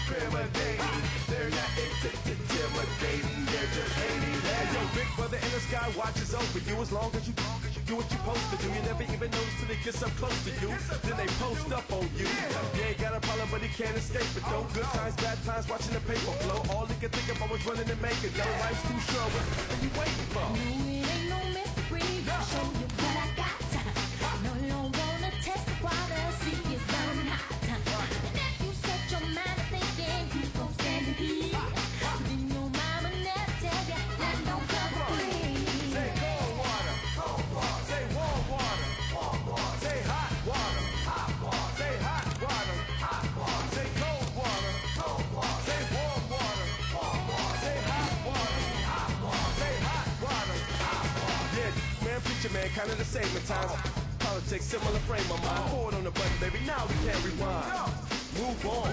discriminating. They're not intimidating, they're just hating. And your big brother in the sky watches over you as long as you do what you're supposed to do. You never even notice till they get up close to you. Then they post up on you. You ain't got a problem, but he can't escape it though. Good times, bad times, watching the paper flow. All he can think about was running and making dough. Life's too short, what are you waiting for? No, it ain't no mystery. I'll show you what I got. No, you don't wanna test the water, see it's burning hot. And if you set your mind thinking you gon' stand and eat, then your mama never tell you that don't come free. Say cold water, say warm water, say hot water, say hot water, say cold water, say warm water, say hot water, say hot water. Yeah, man, preacher man, kinda the same at times. Politics, similar frame of mind. Forward on the button, baby, now we can't rewind. Move on.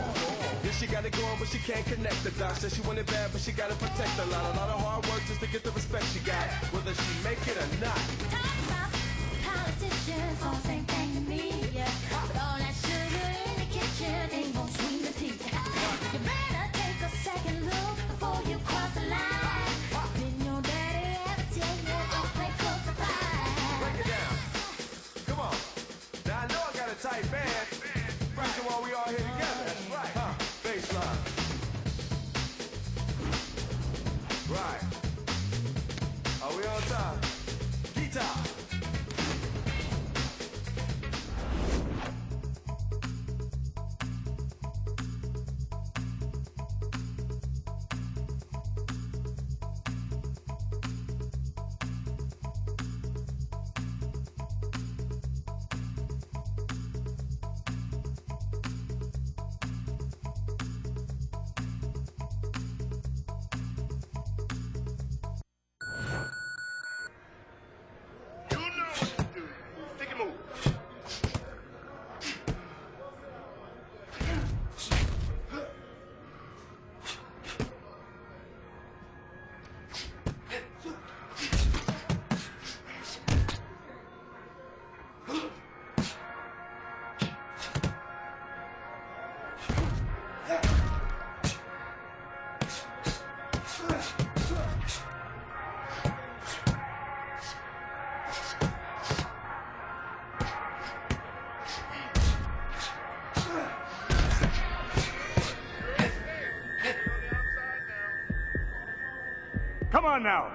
Yeah, she got it going, but she can't connect the dots. Said she want it bad, but she gotta protect a lot of hard work just to get the respect she got, whether she make it or not. Talk about politicians, all same thing to me. Yeah. But all that sugar in the kitchen ain't gon' sweeten the tea. You better take a second look before you cross the line. Didn't your daddy ever tell you don't play close to fire? Break it down. Come on. Now I know I got a tight band. Reason why we all here together. That's right. Baseline. Right. Are we on time? Guitar. Come on now.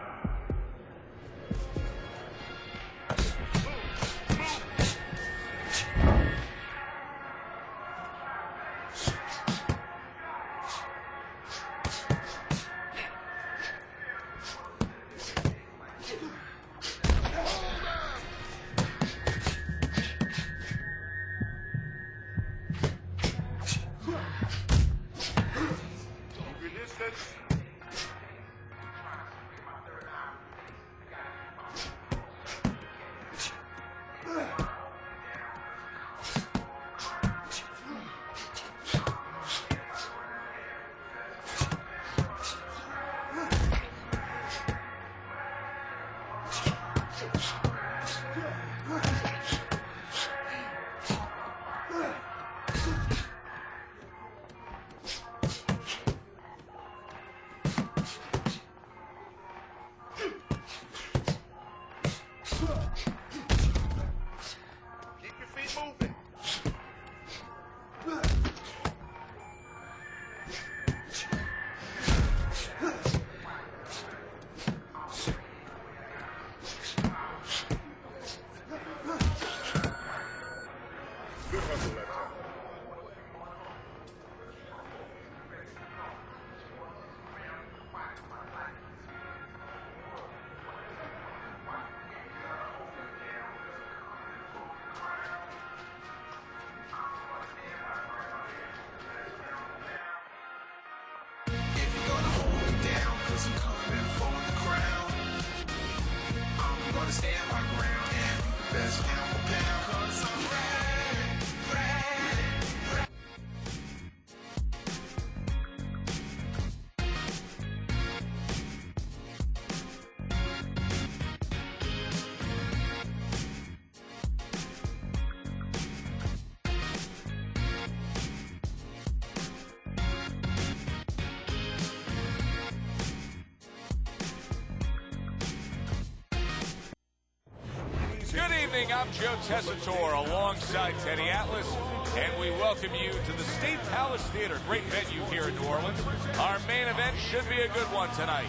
evening. I'm Joe Tessitore alongside Teddy Atlas, and we welcome you to the State Palace Theater. Great venue here in New Orleans. Our main event should be a good one tonight.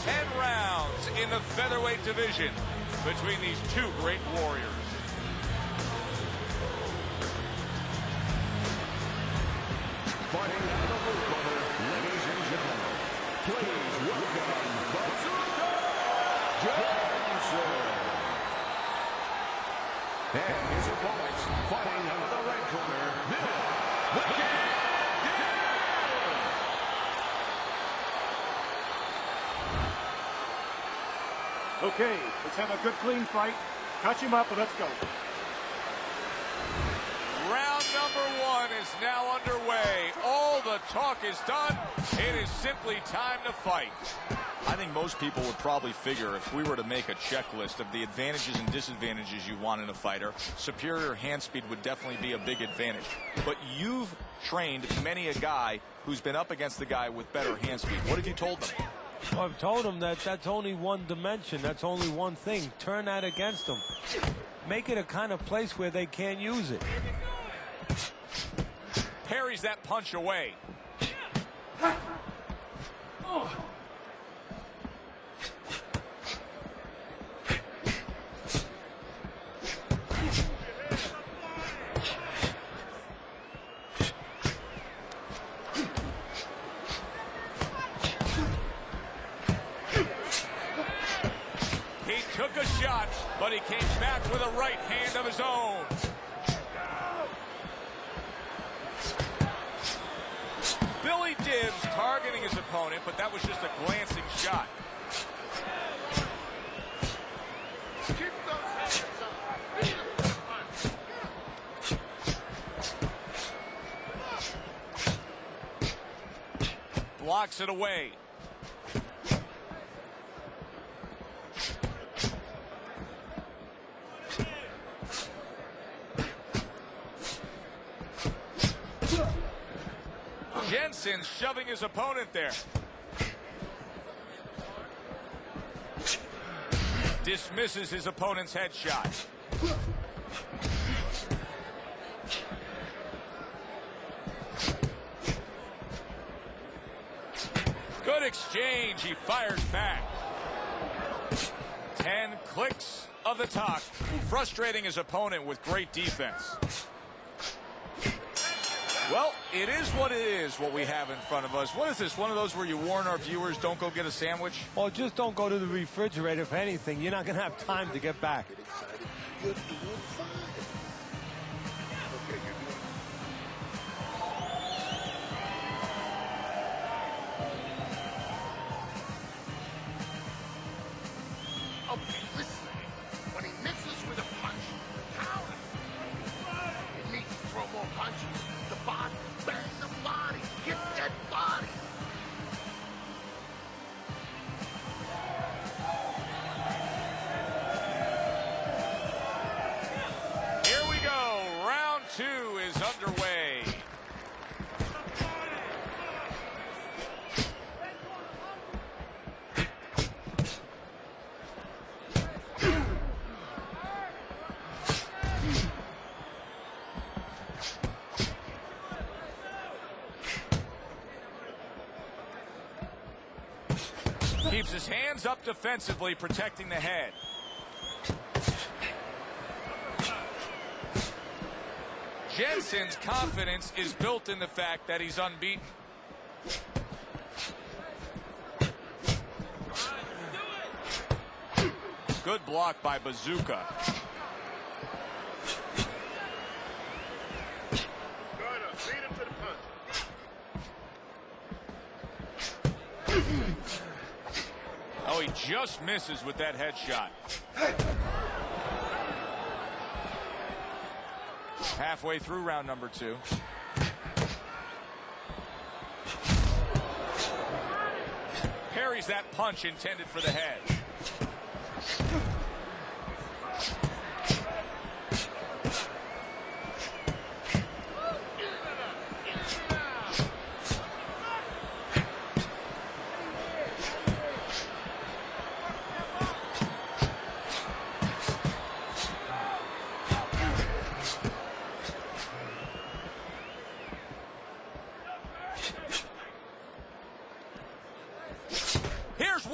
10 rounds in the featherweight division between these two great warriors. Fighting out of the blue corner, ladies and gentlemen, please welcome Johnson. And his opponents fighting out of the red corner, Okay, let's have a good clean fight. Catch him up and let's go. Round number one is now underway. All the talk is done. It is simply time to fight. I think most people would probably figure if we were to make a checklist of the advantages and disadvantages you want in a fighter, superior hand speed would definitely be a big advantage. But you've trained many a guy who's been up against the guy with better hand speed. What have you told them? Well, I've told them that that's only one dimension. That's only one thing. Turn that against them. Make it a kind of place where they can't use it. Parries that punch away. He took a shot, but he came back with a right hand of his own. Billy Dibbs targeting his opponent, but that was just a glancing shot. Keep those hands up. Beat him with a punch. Blocks it away. Jensen shoving his opponent there. Dismisses his opponent's headshot. Good exchange. He fires back. 10 clicks of the talk, frustrating his opponent with great defense. Well, it is what it is, what we have in front of us. What is this, one of those where you warn our viewers don't go get a sandwich? Or just don't go to the refrigerator. If anything, you're not going to have time to get back. Okay, listen. When he misses with a punch, counter. It needs to throw more punches. The body, bang the body, hit that body. Here we go. Round two is underway. Keeps his hands up defensively, protecting the head. Jensen's confidence is built in the fact that he's unbeaten. Good block by Bazooka. Beat him to the punch. Oh, he just misses with that headshot. Halfway through round number two. Parries that punch intended for the head.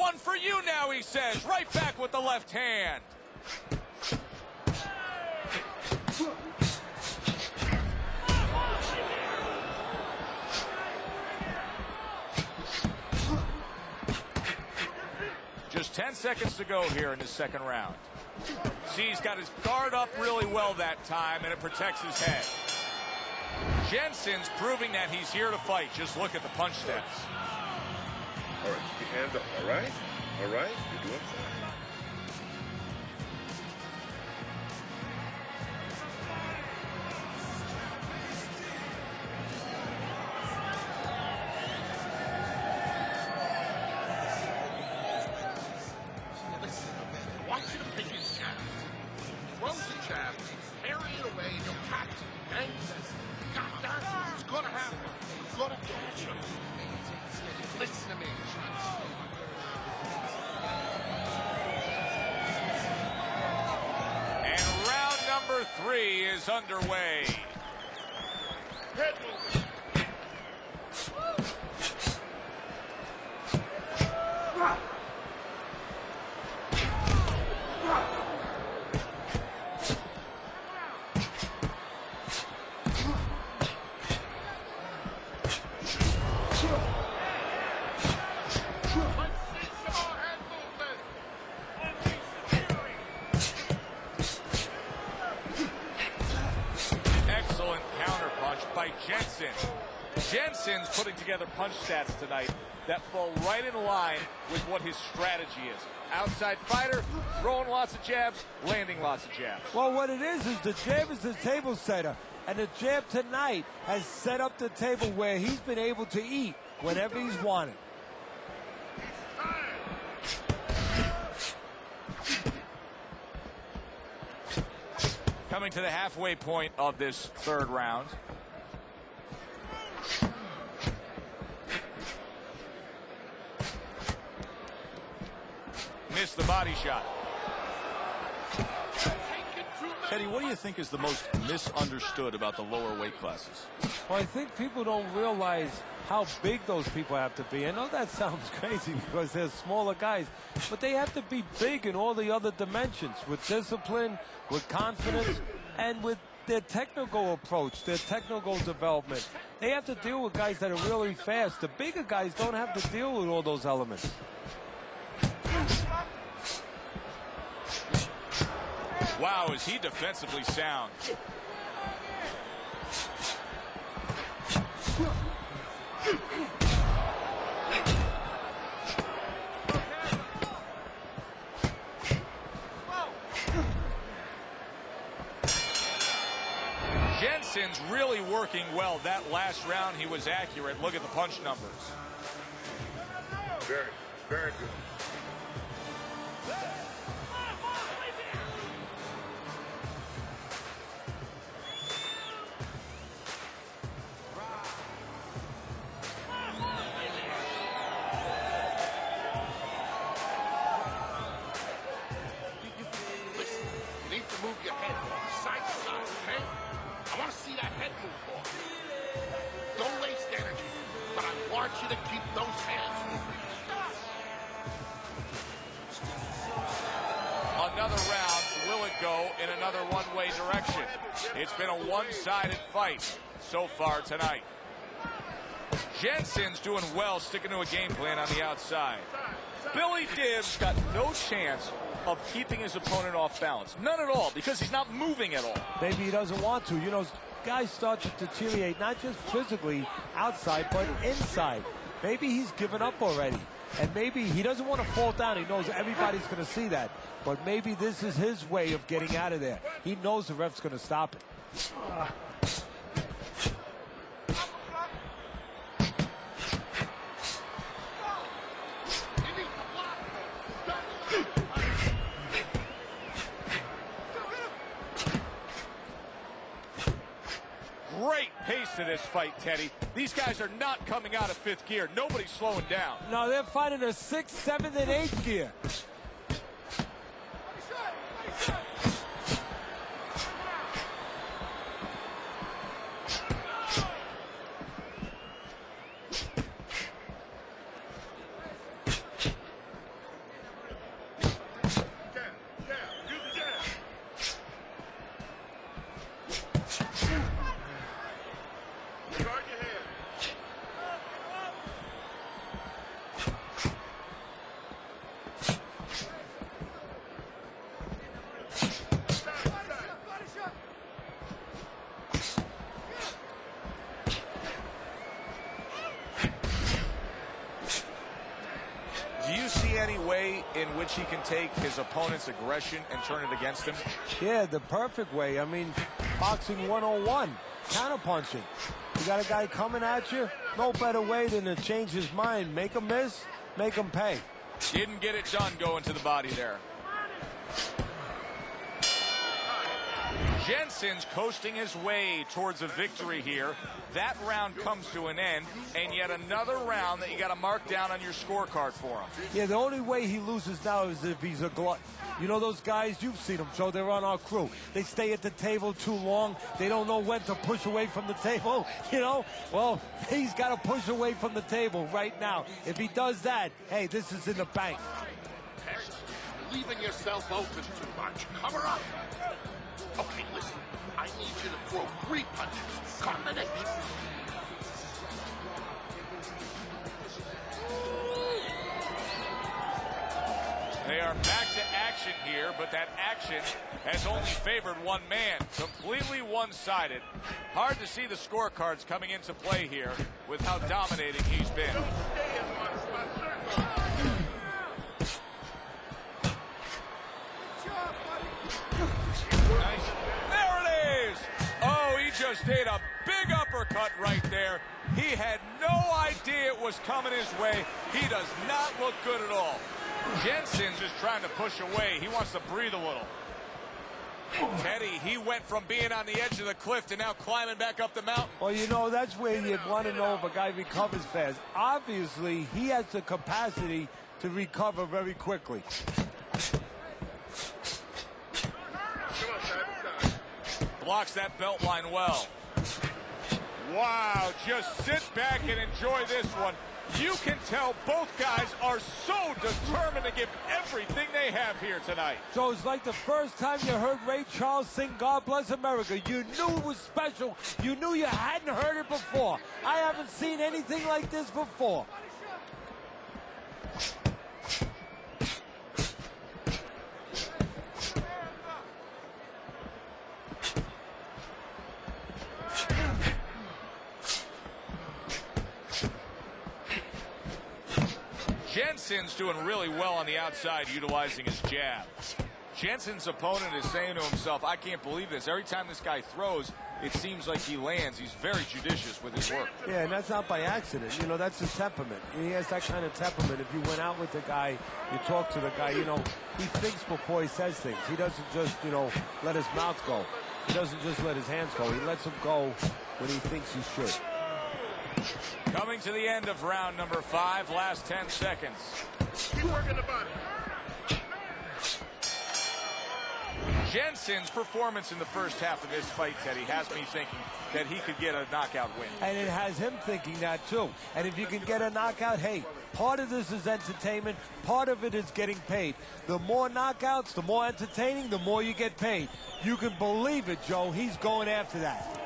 one for you now, he says. Right back with the left hand. Just 10 seconds to go here in the second round. See, he's got his guard up really well that time, and it protects his head. Jensen's proving that he's here to fight. Just look at the punch stats. All right, keep your hands up, all right? All right, you're doing fine. Listen, I want you to pick his jab. Throws the jab, carry it away, and you'll catch it. Okay? Got that? It's gonna happen. It's gonna do it. Listen to me. And round number 3 is underway. Head movement. Excellent counterpunch by Jensen. Jensen's putting together punch stats tonight that fall right in line with what his strategy is. Outside fighter, throwing lots of jabs, landing lots of jabs. Well, what it is the jab is the table setter. And the jab tonight has set up the table where he's been able to eat whenever he's wanted. Coming to the halfway point of this third round. Missed the body shot. Teddy, what do you think is the most misunderstood about the lower weight classes? Well, I think people don't realize how big those people have to be. I know that sounds crazy because they're smaller guys, but they have to be big in all the other dimensions, with discipline, with confidence, and with their technical approach, their technical development. They have to deal with guys that are really fast. The bigger guys don't have to deal with all those elements. Wow, is he defensively sound. Jensen's really working well. That last round he was accurate. Look at the punch numbers. Very, very good. Listen, you need to move your head side to side, okay? I want to see that head move more. Don't waste energy, but I want you to keep those hands moving. Another round. Will it go in another one-way direction? It's been a one-sided fight so far tonight. Jensen's doing well, sticking to a game plan on the outside. Billy Dibbs got no chance of keeping his opponent off balance. None at all, because he's not moving at all. Maybe he doesn't want to. You know, guys start to deteriorate, not just physically outside, but inside. Maybe he's given up already. And maybe he doesn't want to fall down. He knows everybody's going to see that. But maybe this is his way of getting out of there. He knows the ref's going to stop it. Great pace to this fight, Teddy. These guys are not coming out of fifth gear. Nobody's slowing down. No, they're fighting a 6th, 7th, and 8th gear. any way in which he can take his opponent's aggression and turn it against him? Yeah, the perfect way. I mean, boxing 101, counterpunching. You got a guy coming at you, no better way than to change his mind. Make him miss, make him pay. Didn't get it done going to the body there. Jensen's coasting his way towards a victory here. That round comes to an end, and yet another round that you got to mark down on your scorecard for him. Yeah, the only way he loses now is if he's a glutton. You know those guys, you've seen them, Joe, they're on our crew. They stay at the table too long. They don't know when to push away from the table, you know? Well, he's got to push away from the table right now. If he does that, hey, this is in the bank. Leaving yourself open too much. Cover up. Okay, listen. I need you to throw 3 punches. Combination. They are back to action here, but that action has only favored one man. Completely one-sided. Hard to see the scorecards coming into play here with how dominating he's been. Nice. There it is! Oh, he just ate a big uppercut right there. He had no idea it was coming his way. He does not look good at all. Jensen's just trying to push away. He wants to breathe a little. Teddy, he went from being on the edge of the cliff to now climbing back up the mountain. Well, you know, that's where you want to know if a guy recovers fast. Obviously, he has the capacity to recover very quickly. Blocks that belt line well. Wow, just sit back and enjoy this one. You can tell both guys are so determined to give everything they have here tonight. So it's like the first time you heard Ray Charles sing God Bless America. You knew it was special. You knew you hadn't heard it before. I haven't seen anything like this before. Jensen's doing really well on the outside, utilizing his jab. Jensen's opponent is saying to himself, I can't believe this. Every time this guy throws, it seems like he lands. He's very judicious with his work. Yeah, and that's not by accident. You know, that's his temperament. He has that kind of temperament. If you went out with the guy, you talk to the guy, you know, he thinks before he says things. He doesn't just, you know, let his mouth go. He doesn't just let his hands go. He lets them go when he thinks he should. Coming to the end of round number 5, last 10 seconds. Keep working the body. Jensen's performance in the first half of this fight, Teddy, has me thinking that he could get a knockout win. And it has him thinking that, too. And if you can get a knockout, hey, part of this is entertainment. Part of it is getting paid. The more knockouts, the more entertaining, the more you get paid. You can believe it, Joe. He's going after that.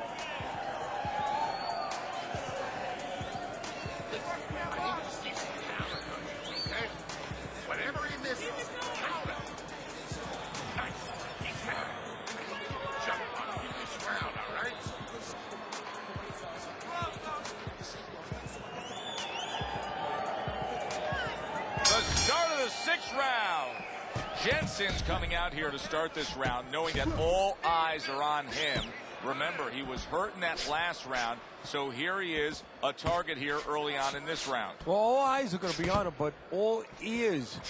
Jensen's coming out here to start this round knowing that all eyes are on him. Remember, he was hurt in that last round, so here he is, a target here early on in this round. Well, all eyes are going to be on him, but all ears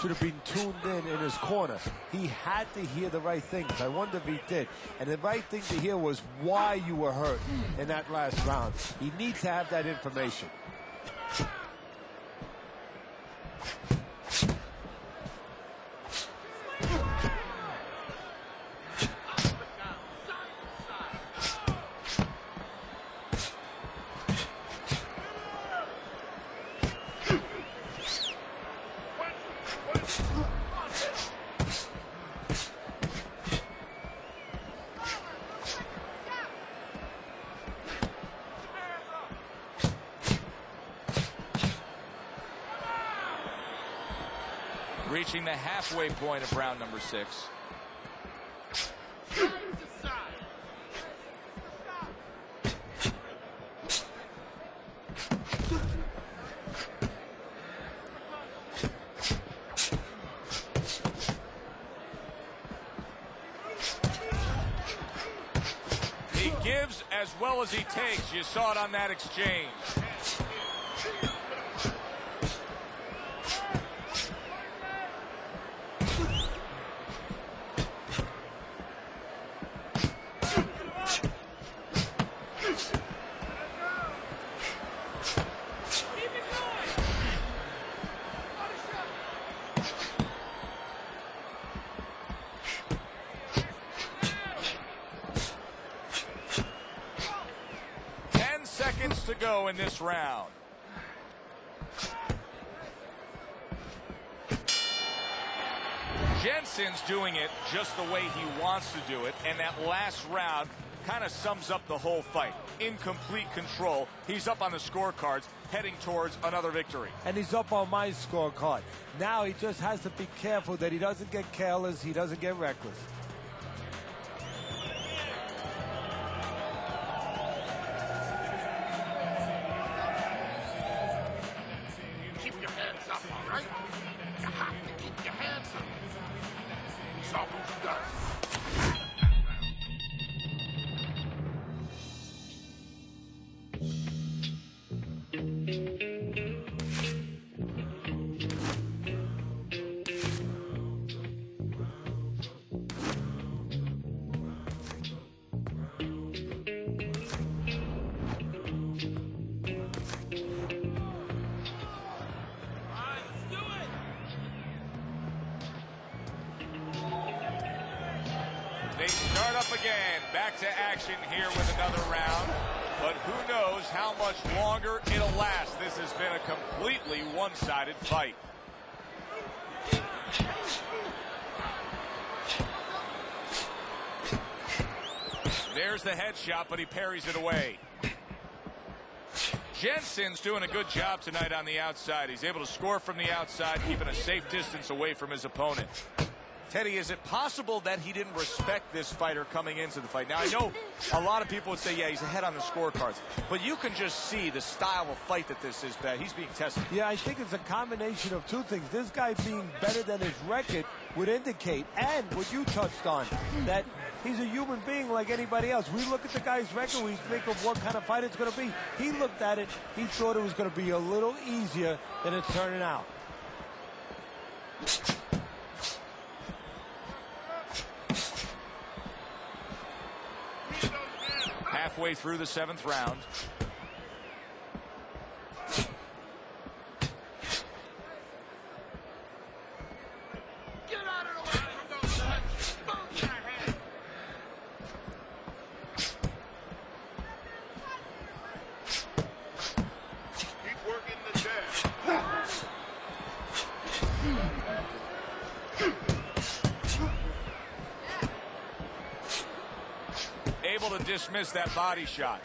should have been tuned in his corner. He had to hear the right things. I wonder if he did. And the right thing to hear was why you were hurt in that last round. He needs to have that information. Reaching the halfway point of round number 6. well as he takes. You saw it on that exchange. To go in this round. Jensen's doing it just the way he wants to do it, and that last round kind of sums up the whole fight. In complete control. He's up on the scorecards, heading towards another victory. And he's up on my scorecard. Now he just has to be careful that he doesn't get careless, he doesn't get reckless. They start up again. Back to action here with another round. But who knows how much longer it'll last. This has been a completely one-sided fight. There's the headshot, but he parries it away. Jensen's doing a good job tonight on the outside. He's able to score from the outside, keeping a safe distance away from his opponent. Teddy, is it possible that he didn't respect this fighter coming into the fight? Now, I know a lot of people would say, yeah, he's ahead on the scorecards. But you can just see the style of fight that this is, that he's being tested. Yeah, I think it's a combination of two things. This guy being better than his record would indicate, and what you touched on, that he's a human being like anybody else. We look at the guy's record, we think of what kind of fight it's going to be. He looked at it, he thought it was going to be a little easier than it's turning out. Halfway through the 7th round. Get out of the way from those punches. Boot your head. Keep working the jab. Able to dismiss that body shot.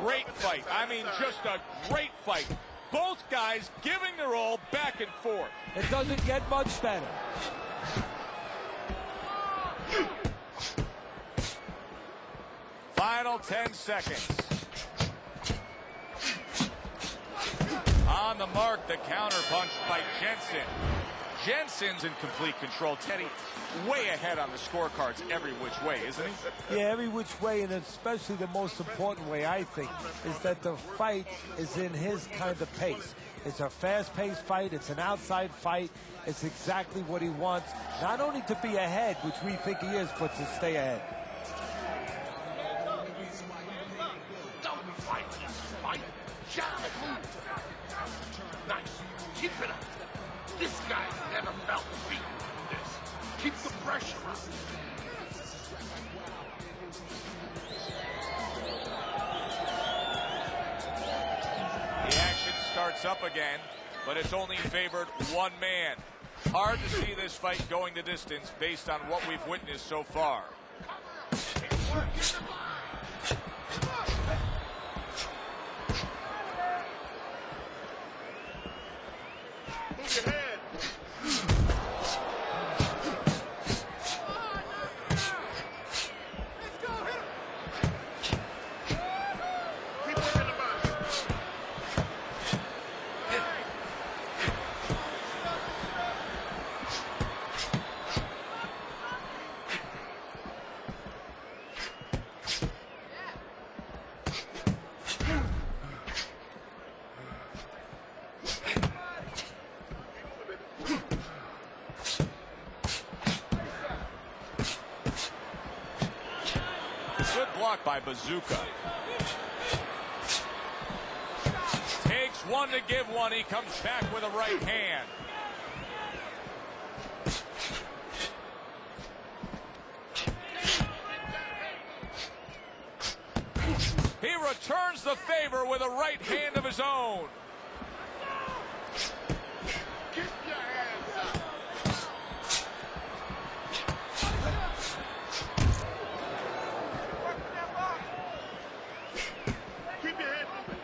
Great fight. I mean, just a great fight. Both guys giving their all back and forth. It doesn't get much better. Final 10 seconds. On the mark, the counterpunch by Jensen. Jensen's in complete control. Teddy, way ahead on the scorecards every which way, isn't he? Yeah, every which way, and especially the most important way, I think, is that the fight is in his kind of pace. It's a fast-paced fight. It's an outside fight. It's exactly what he wants, not only to be ahead, which we think he is, but to stay ahead. Don't fight. Fight. Jab it. Nice. Keep it up. This guy's never felt beaten like this. Keep the pressure up. The action starts up again, but it's only favored one man. Hard to see this fight going the distance based on what we've witnessed so far. Move your head. Keep working the body. Good block by Bazooka. Takes one to give one. He comes back with a right hand. He returns the favor with a right hand of his own. Keep your hands up. Keep your head moving.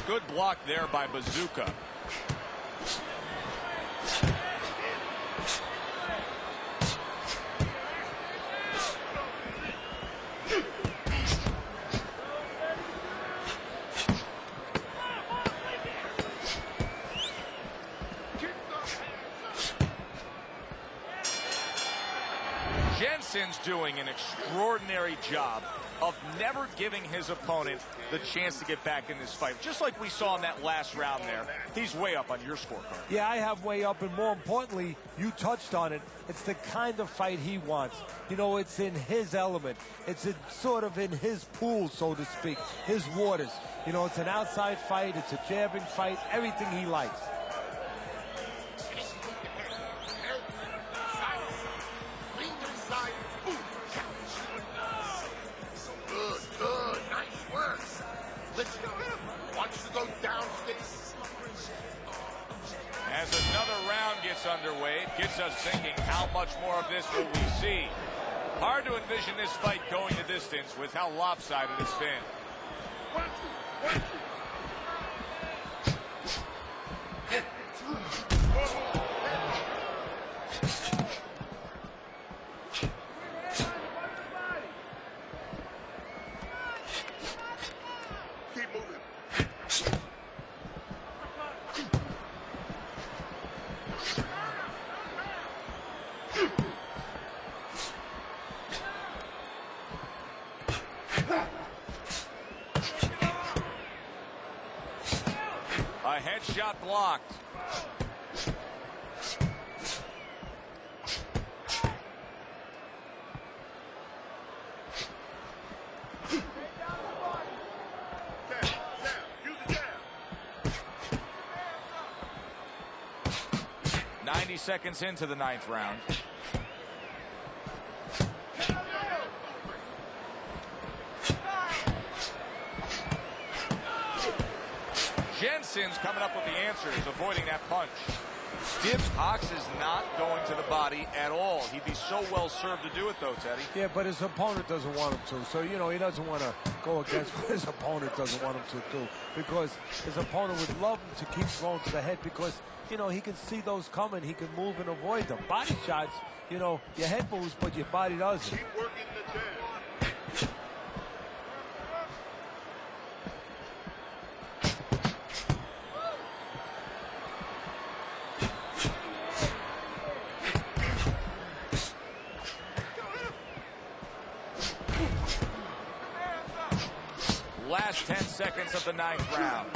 Good block there by Bazooka. Jensen's doing an extraordinary job of never giving his opponent the chance to get back in this fight. Just like we saw in that last round there, he's way up on your scorecard. Yeah, I have way up, and more importantly, you touched on it. It's the kind of fight he wants. You know, it's in his element. It's sort of in his pool, so to speak, his waters. You know, it's an outside fight. It's a jabbing fight. Everything he likes. As another round gets underway, it gets us thinking, how much more of this will we see? Hard to envision this fight going the distance with how lopsided it's been. Keep moving. A headshot blocked. Use the jab. 90 seconds into the 9th round. Jensen's coming up with the answers, avoiding that punch. Gibbs Cox is not going to the body at all. He'd be so well served to do it, though, Teddy. Yeah, but his opponent doesn't want him to. So, you know, he doesn't want to go against what his opponent doesn't want him to do. Because his opponent would love him to keep throwing to the head because, you know, he can see those coming. He can move and avoid them. Body shots, you know, your head moves, but your body doesn't. Keep working the jab. Last 10 seconds of the 9th round.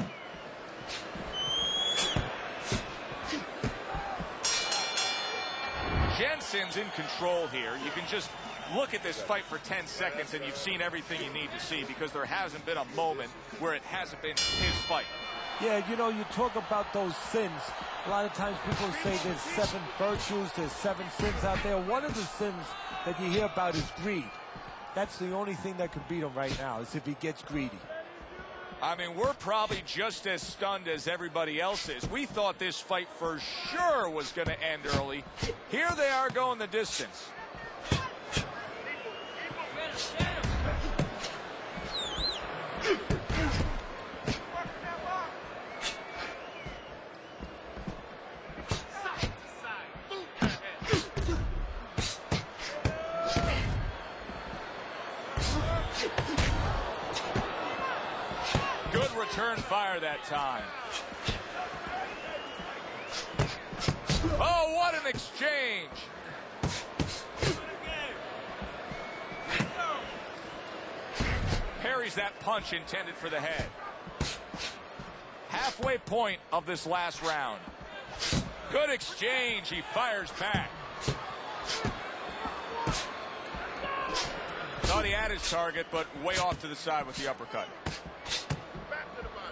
Jensen's in control here. You can just look at this fight for 10 seconds and you've seen everything you need to see because there hasn't been a moment where it hasn't been his fight. Yeah, you know, you talk about those sins. A lot of times people say there's 7 virtues, there's 7 sins out there. One of the sins that you hear about is greed. That's the only thing that could beat him right now, is if he gets greedy. I mean, we're probably just as stunned as everybody else is. We thought this fight for sure was going to end early. Here they are going the distance. Good return fire that time. Oh, what an exchange. Parries that punch intended for the head. halfway point of this last round. Good exchange. He fires back. Thought he had his target, but way off to the side with the uppercut. Back to the body.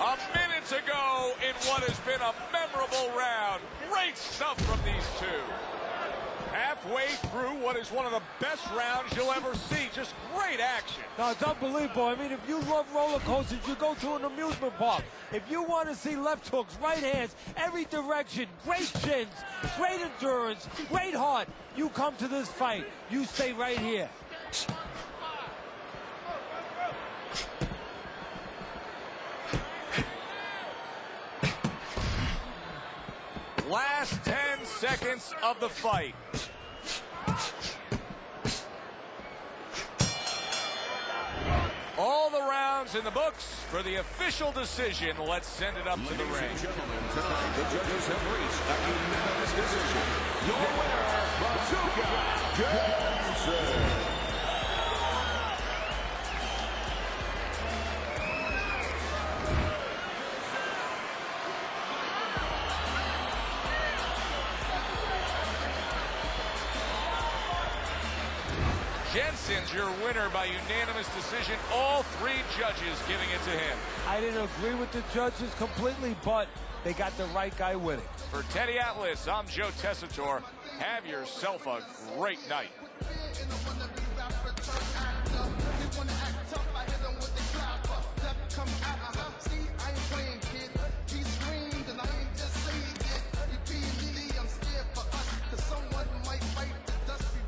A minute to go in what has been a memorable round. Great stuff from these two. Halfway through what is one of the best rounds you'll ever see. Just great action. No, it's unbelievable. I mean, if you love roller coasters, you go to an amusement park. If you want to see left hooks, right hands, every direction, great chins, great endurance, great heart, you come to this fight. You stay right here. Last 10 seconds of the fight. All the rounds in the books for the official decision. Let's send it up to the ring. Tonight, the judges have reached a unanimous decision. Your winner, Bazooka Johnson. Jensen's your winner by unanimous decision. All three judges giving it to him. I didn't agree with the judges completely, but they got the right guy winning. For Teddy Atlas, I'm Joe Tessitore. Have yourself a great night.